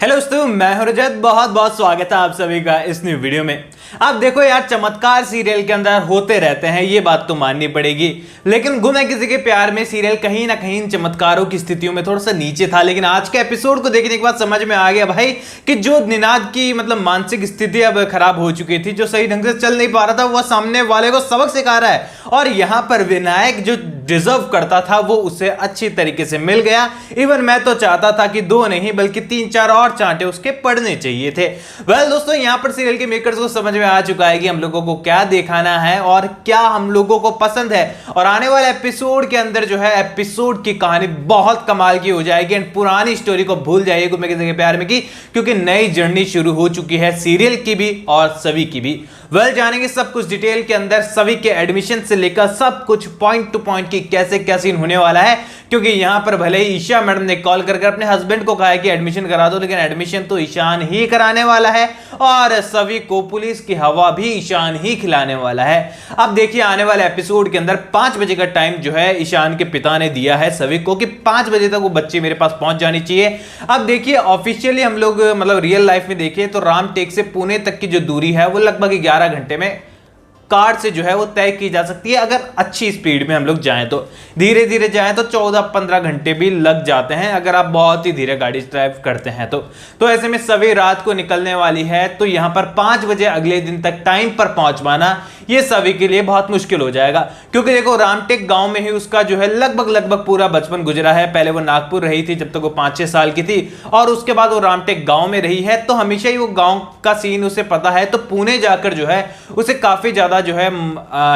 Hello दोस्तों, मैं हूं रजत। बहुत बहुत स्वागत है आप सभी का इस न्यू वीडियो में। आप देखो यार, चमत्कार सीरियल के अंदर होते रहते हैं, ये बात तो माननी पड़ेगी। लेकिन गुम है किसी के प्यार में सीरियल कहीं ना कहीं चमत्कारों की स्थितियों में थोड़ा सा नीचे था। लेकिन आज के एपिसोड को देखने के बाद समझ में आ गया भाई कि जो निनाद की मानसिक स्थिति अब खराब हो चुकी थी, जो सही ढंग से चल नहीं पा रहा था, वह सामने वाले को सबक सिखा रहा है। और यहां पर विनायक जो डिजर्व करता था वो उसे अच्छी तरीके से मिल गया। इवन मैं तो चाहता था कि 2 नहीं बल्कि 3-4 और चांटे उसके पड़ने चाहिए थे। वेल दोस्तों, यहां पर सीरियल के मेकर्स को समझ में आ चुका है कि हम लोगों को क्या दिखाना है और क्या हम लोगों को पसंद है। और आने वाले एपिसोड के अंदर जो है एपिसोड की कहानी बहुत कमाल की हो जाएगी। एंड पुरानी स्टोरी को भूल जाइए गुम है किसी के प्यार में की, क्योंकि नई जर्नी शुरू हो चुकी है सीरियल की भी और सभी की भी। वेल जानेंगे सब कुछ डिटेल के अंदर, सभी के एडमिशन से लेकर सब कुछ पॉइंट टू पॉइंट की कैसे क्या सीन होने वाला है। क्योंकि यहां पर भले ही ईशा मैडम ने कॉल करके अपने हस्बैंड को कहा है कि एडमिशन करा दो, लेकिन एडमिशन तो ईशान ही कराने वाला है और सभी को पुलिस की हवा भी ईशान ही खिलाने वाला है। अब देखिए आने वाले एपिसोड के अंदर 5 बजे का टाइम जो है ईशान के पिता ने दिया है सभी को कि 5 बजे तक वो बच्चे मेरे पास पहुंच जानी चाहिए। अब देखिए ऑफिशियली हम लोग रियल लाइफ में देखें तो रामटेक से पुणे तक की जो दूरी है वो लगभग 11 घंटे में कार से जो है वो तय की जा सकती है। अगर अच्छी स्पीड में हम लोग जाएं तो, धीरे धीरे जाएं तो 14-15 घंटे भी लग जाते हैं अगर आप बहुत ही धीरे गाड़ी ड्राइव करते हैं तो ऐसे में सभी रात को निकलने वाली है। तो यहां पर 5 बजे अगले दिन तक टाइम पर पहुंच पाना ये सभी के लिए बहुत मुश्किल हो जाएगा। क्योंकि देखो रामटेक गांव में ही उसका जो है लगभग पूरा बचपन गुजरा है। पहले वो नागपुर रही थी जब तक वो 5-6 साल की थी और उसके बाद वो रामटेक गांव में रही है। तो हमेशा ही वो गांव का सीन उसे पता है। तो पुणे जाकर जो है उसे काफी ज्यादा जो है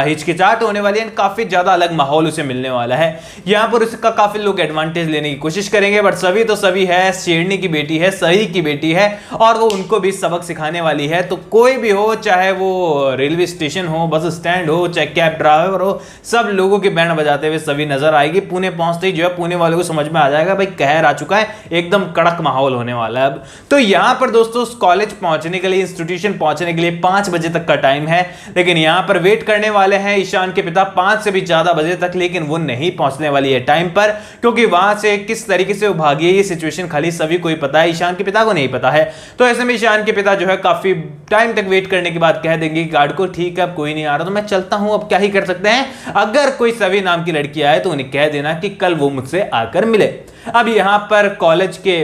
हिचकिचाहट होने वाली है, काफी ज्यादा अलग माहौल उसे मिलने वाला है। यहां पर उसका काफी लोग एडवांटेज लेने की कोशिश करेंगे, बट सभी तो सभी है, शेरनी की बेटी है, सही की बेटी है और वो उनको भी सबक सिखाने वाली है। तो कोई भी हो, चाहे वो रेलवे स्टेशन हो, बस स्टैंड हो, चाहे कैब ड्राइवर हो, सब लोगों की बैंड बजाते हुए सभी नजर आएगी। पुणे पहुंचते ही जो है पुणे वालों को समझ में आ जाएगा भाई कहर आ चुका है, एकदम कड़क माहौल होने वाला है अब। तो यहां पर दोस्तों कॉलेज पहुंचने के लिए, इंस्टीट्यूशन पहुंचने के लिए 5 बजे तक का टाइम है। लेकिन यहां पर वेट करने वाले हैं ईशान के पिता 5 से भी ज्यादा बजे तक, लेकिन वो नहीं पहुंचने वाली है टाइम पर। क्योंकि वहां से किस तरीके से वो भागी है ये सिचुएशन खाली सभी को ही पता है, ईशान के पिता को नहीं पता है। तो ऐसे में ईशान के पिता जो है काफी टाइम तक वेट करने के बाद कह देंगे गार्ड को ठीक है अब कोई नहीं आ रहा तो मैं चलता हूं, अब क्या ही कर सकते हैं। अगर कोई सभी नाम की लड़की आए तो उन्हें कह देना कि कल वो मुझसे आकर मिले। अब यहां पर कॉलेज के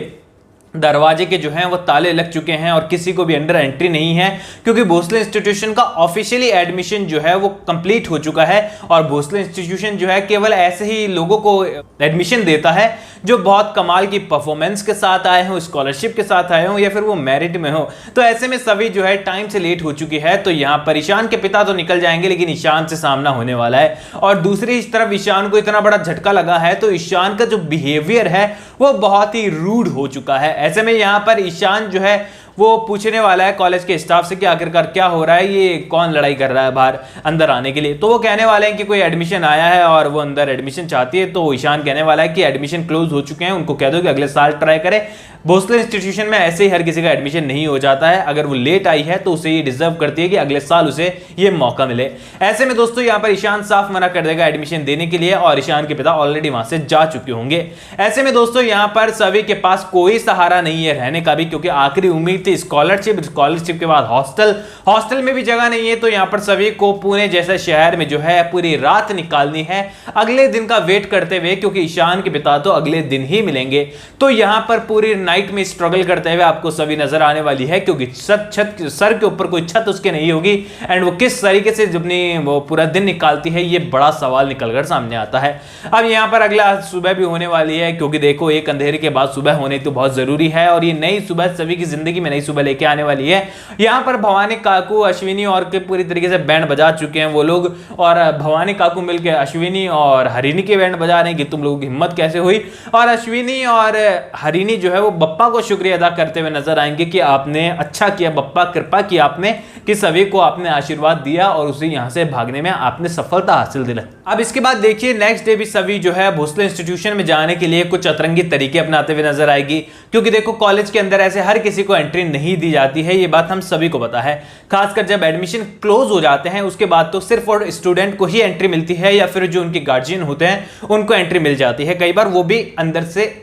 दरवाजे के जो हैं वो ताले लग चुके हैं और किसी को भी अंडर एंट्री नहीं है। क्योंकि भोसले इंस्टीट्यूशन का ऑफिशियली एडमिशन जो है वो कंप्लीट हो चुका है और भोसले इंस्टीट्यूशन जो है केवल ऐसे ही लोगों को एडमिशन देता है जो बहुत कमाल की परफॉर्मेंस के साथ आए हों, स्कॉलरशिप के साथ आए हों या फिर वो मेरिट में हो। तो ऐसे में सभी जो है टाइम से लेट हो चुकी है। तो यहां पर ईशान के पिता तो निकल जाएंगे लेकिन ईशान से सामना होने वाला है। और दूसरी तरफ ईशान को इतना बड़ा झटका लगा है तो ईशान का जो बिहेवियर है वो बहुत ही रूड हो चुका है। ऐसे में यहां पर ईशान जो है वो पूछने वाला है कॉलेज के स्टाफ से कि आखिरकार क्या हो रहा है, ये कौन लड़ाई कर रहा है बाहर अंदर आने के लिए। तो वो कहने वाले हैं कि कोई एडमिशन आया है और वो अंदर एडमिशन चाहती है। तो ईशान कहने वाला है कि एडमिशन क्लोज हो चुके हैं, उनको कह दो कि अगले साल ट्राई करें। भोसले इंस्टीट्यूशन में ऐसे ही हर किसी का एडमिशन नहीं हो जाता है, अगर वो लेट आई है तो उसे ये डिजर्व करती है कि अगले साल उसे ये मौका मिले। ऐसे में दोस्तों यहां पर ईशान साफ मना कर देगा एडमिशन देने के लिए और ईशान के पिता ऑलरेडी वहां से जा चुके होंगे। ऐसे में दोस्तों यहां पर सभी के पास कोई सहारा नहीं है रहने का भी, क्योंकि आखिरी उम्मीद थी स्कॉलरशिप के बाद हॉस्टल में भी जगह नहीं है। तो यहां पर सभी को पुणे जैसे शहर में जो है पूरी रात निकालनी है अगले दिन का वेट करते हुए, क्योंकि ईशान के पिता तो अगले दिन ही मिलेंगे। तो यहां पर पूरी नाइट में स्ट्रगल करते हुए आपको सभी नजर आने वाली है, क्योंकि सर के ऊपर कोई छत उसके नहीं होगी। एंड वो किस तरीके से अपनी वो पूरा दिन निकालती है ये बड़ा सवाल निकलकर सामने आता है। अब यहां पर अगला सुबह भी होने वाली है, क्योंकि देखो एक अंधेरे के बाद सुबह होने तो बहुत जरूरी है और ये नई सुबह सभी की जिंदगी में नई सुबह लेके आने वाली है। यहां पर भवानी काकू, अश्विनी और के पूरी तरीके से बैंड बजा चुके हैं वो लोग, और भवानी काकू मिलकर अश्विनी और हरिणी के बैंड बजा रहे हैं कि तुम लोगों की हिम्मत कैसे हुई। और अश्विनी और हरिणी जो है वो बप्पा को शुक्रिया अदा करते हुए नजर आएंगे कि आपने अच्छा किया बप्पा, कृपा की आपने कि सभी को आपने आशीर्वाद दिया और उसे यहां से भागने में आपने सफलता हासिल दिलाई। अब इसके बाद देखिए नेक्स्ट डे भी सभी जो है भोसले इंस्टीट्यूशन में जाने के लिए कुछ अतरंगी तरीके अपनाते हुए नजर आएगी। क्योंकि देखो कॉलेज के अंदर ऐसे हर किसी को एंट्री नहीं दी जाती है, ये बात हम सभी को पता है। खासकर जब एडमिशन क्लोज हो जाते हैं उसके बाद तो सिर्फ और स्टूडेंट को ही एंट्री मिलती है या फिर जो उनके गार्जियन होते हैं उनको एंट्री मिल जाती है। कई बार वो भी अंदर से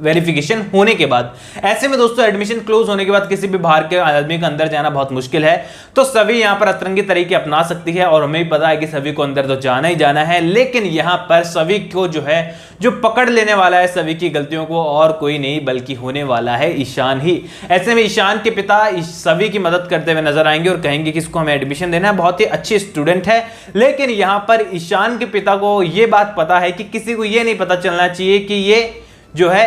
वेरिफिकेशन होने के बाद। ऐसे में दोस्तों एडमिशन क्लोज होने के बाद किसी भी बाहर के आदमी का अंदर जाना बहुत मुश्किल है, तो सभी यहां पर अतरंगी तरीके अपना सकती है और हमें भी पता है कि सभी को अंदर तो जाना ही जाना है। लेकिन यहां पर सभी को जो पकड़ लेने वाला है सभी की गलतियों को और कोई नहीं बल्कि होने वाला है ईशान ही। ऐसे में ईशान के पिता सभी की मदद करते हुए नजर आएंगे और कहेंगे कि इसको हमें एडमिशन देना है, बहुत ही अच्छी स्टूडेंट है। लेकिन यहां पर ईशान के पिता को यह बात पता है कि किसी को यह नहीं पता चलना चाहिए कि ये जो है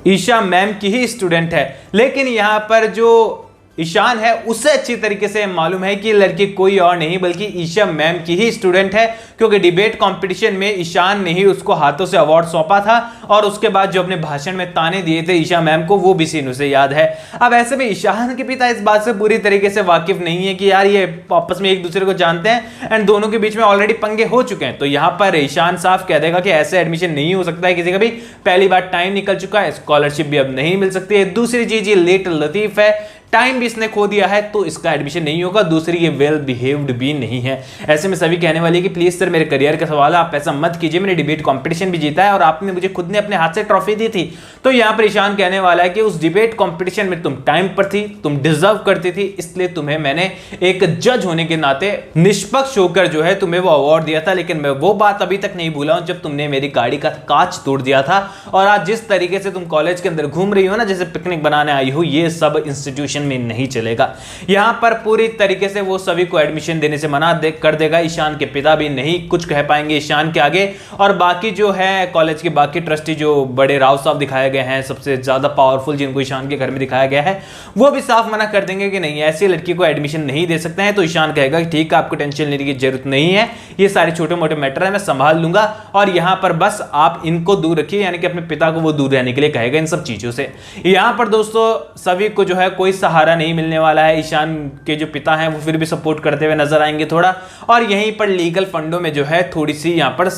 ईशा मैम की ही स्टूडेंट है। लेकिन यहां पर जो ईशान है उसे अच्छी तरीके से मालूम है कि लड़की कोई और नहीं बल्कि ईशा मैम की ही स्टूडेंट है, क्योंकि डिबेट कंपटीशन में ईशान ने ही उसको हाथों से अवार्ड सौंपा था और उसके बाद जो अपने भाषण में ताने दिए थे ईशा मैम को, वो भी सीन उसे याद है। अब ऐसे में ईशान के पिता इस बात से पूरी तरीके से वाकिफ नहीं है कि यार ये आपस में एक दूसरे को जानते हैं एंड दोनों के बीच में ऑलरेडी पंगे हो चुके हैं। तो यहां पर ईशान साफ कह देगा कि ऐसे एडमिशन नहीं हो सकता है किसी का भी, पहली बार टाइम निकल चुका है, स्कॉलरशिप भी अब नहीं मिल सकती है। दूसरी चीज ये लेट लतीफ है, टाइम भी इसने खो दिया है तो इसका एडमिशन नहीं होगा। दूसरी ये वेल बिहेव्ड भी नहीं है। ऐसे में सभी कहने वाली है कि प्लीज सर मेरे करियर का सवाल है, आप ऐसा मत कीजिए, मैंने डिबेट कंपटीशन भी जीता है और आपने मुझे खुद ने अपने हाथ से ट्रॉफी दी थी। तो यहां पर ईशान कहने वाला है कि उस डिबेट कंपटीशन में तुम टाइम पर थी, तुम डिजर्व करती थी, इसलिए तुम्हें मैंने एक जज होने के नाते निष्पक्ष होकर जो है तुम्हें वो अवार्ड दिया था। लेकिन मैं वो बात अभी तक नहीं भूला हूं जब तुमने मेरी गाड़ी का कांच तोड़ दिया था। और आज जिस तरीके से तुम कॉलेज के अंदर घूम रही हो ना, जैसे पिकनिक बनाने आई हो, ये सब इंस्टीट्यूशन में नहीं चलेगा। यहां पर पूरी तरीके से वो सभी को एडमिशन देने से मना कर देगा। ईशान के पिता भी नहीं कुछ कह पाएंगे ईशान के आगे, और बाकी जो है कॉलेज के बाकी ट्रस्टी जो बड़े राव साहब दिखाए गए हैं, सबसे ज्यादा पावरफुल जिनको ईशान के घर में दिखाया गया है, वो भी साफ मना कर देंगे कि नहीं ऐसी लड़की को एडमिशन नहीं दे सकते हैं। तो ईशान कहेगा कि ठीक है, आपको टेंशन लेने की जरूरत नहीं है, ये सारे छोटे मोटे मैटर है मैं संभाल लूंगा और यहां पर बस आप इनको दूर रखिए, यानी कि अपने पिता को वो दूर रहने के लिए कहेगा इन सब चीजों से। यहां पर दोस्तों सभी को जो है कोई सहारा नहीं मिलने वाला है। ईशान के जो पिता हैं वो फिर भी सपोर्ट करते हुए नजर आएंगे थोड़ा, और यहीं पर लीगल फंडों में जो है थोड़ी सी यहां पर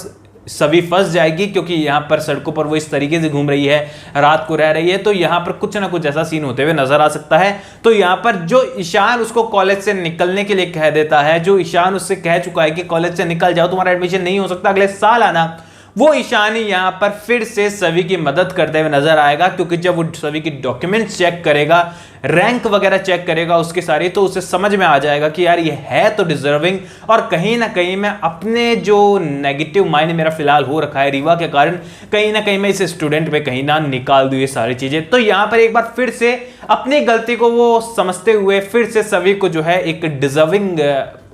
सभी फंस जाएगी, क्योंकि यहां पर सड़कों पर वो इस तरीके से घूम रही है, रात को रह रही है, तो यहां पर कुछ ना कुछ ऐसा सीन होते हुए नजर आ सकता है। तो यहां पर जो ईशान उसको कॉलेज से निकलने के लिए कह देता है, जो ईशान उससे कह चुका है कि कॉलेज से निकल जाओ, तुम्हारा एडमिशन नहीं हो सकता, अगले साल आना, वो ईशान यहां पर फिर से सभी की मदद करते हुए नजर आएगा। क्योंकि जब वो सभी की डॉक्यूमेंट्स चेक करेगा, रैंक वगैरह चेक करेगा उसके सारी, तो उसे समझ में आ जाएगा कि यार ये है तो डिजर्विंग, और कहीं ना कहीं मैं अपने जो नेगेटिव माइंड मेरा फिलहाल हो रखा है रीवा के कारण, कहीं ना कहीं मैं इस स्टूडेंट पे कहीं ना निकाल दूं ये सारी चीजें। तो यहां पर एक बार फिर से अपनी गलती को वो समझते हुए फिर से सभी को जो है एक डिजर्विंग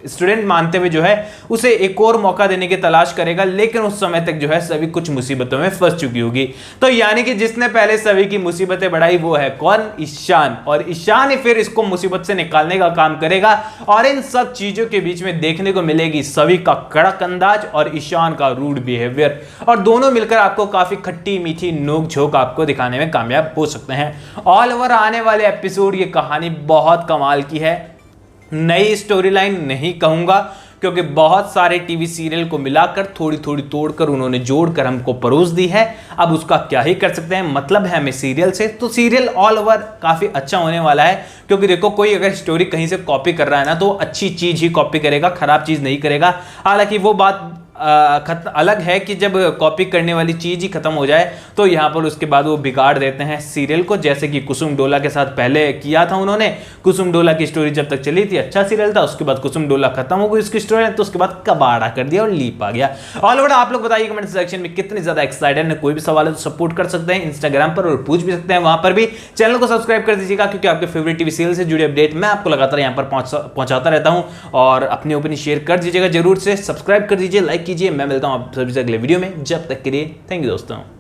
स्टूडेंट मानते हुए जो है उसे एक और मौका देने की तलाश करेगा। लेकिन उस समय तक जो है सभी कुछ मुसीबतों में फंस चुकी होगी। तो यानी कि जिसने पहले सभी की मुसीबतें बढ़ाई वो है कौन? ईशान। और ईशान ही फिर इसको मुसीबत से निकालने का काम करेगा, और इन सब चीजों के बीच में देखने को मिलेगी सभी का कड़क अंदाज और ईशान का रूड बिहेवियर, और दोनों मिलकर आपको काफी खट्टी मीठी नोक झोंक आपको दिखाने में कामयाब हो सकते हैं। ऑल ओवर आने वाले एपिसोड ये कहानी बहुत कमाल की है। नई स्टोरी लाइन नहीं कहूंगा, क्योंकि बहुत सारे टीवी सीरियल को मिलाकर थोड़ी थोड़ी तोड़कर उन्होंने जोड़कर हमको परोस दी है। अब उसका क्या ही कर सकते हैं, मतलब है हमें सीरियल से। तो सीरियल ऑल ओवर काफी अच्छा होने वाला है, क्योंकि देखो कोई अगर स्टोरी कहीं से कॉपी कर रहा है ना, तो अच्छी चीज ही कॉपी करेगा, खराब चीज नहीं करेगा। हालांकि वो बात अलग है कि जब कॉपी करने वाली चीज ही खत्म हो जाए तो यहां पर उसके बाद वो बिगाड़ देते हैं सीरियल को, जैसे कि कुसुम डोला के साथ पहले किया था उन्होंने। कुसुम डोला की स्टोरी जब तक चली थी अच्छा सीरियल था, उसके बाद कुसुम डोला खत्म हो गई उसकी स्टोरी, तो उसके बाद कबाड़ा कर दिया और लीप आ गया। ऑल ओवर आप लोग बताइए कमेंट सेक्शन में कितने ज्यादा एक्साइटेड है। कोई भी सवाल है तो सपोर्ट कर सकते हैं इंस्टाग्राम पर और पूछ भी सकते हैं वहां पर भी। चैनल को सब्सक्राइब कर दीजिएगा, क्योंकि आपके फेवरेट टीवी सीरियल से जुड़े अपडेट मैं आपको लगातार यहां पर पहुंचाता रहता हूं। और अपनी ओपिनियन शेयर कर दीजिएगा जरूर से, सब्सक्राइब कर दीजिए, लाइक कीजिए। मैं मिलता हूं आप सभी से अगले वीडियो में, जब तक के लिए थैंक यू दोस्तों।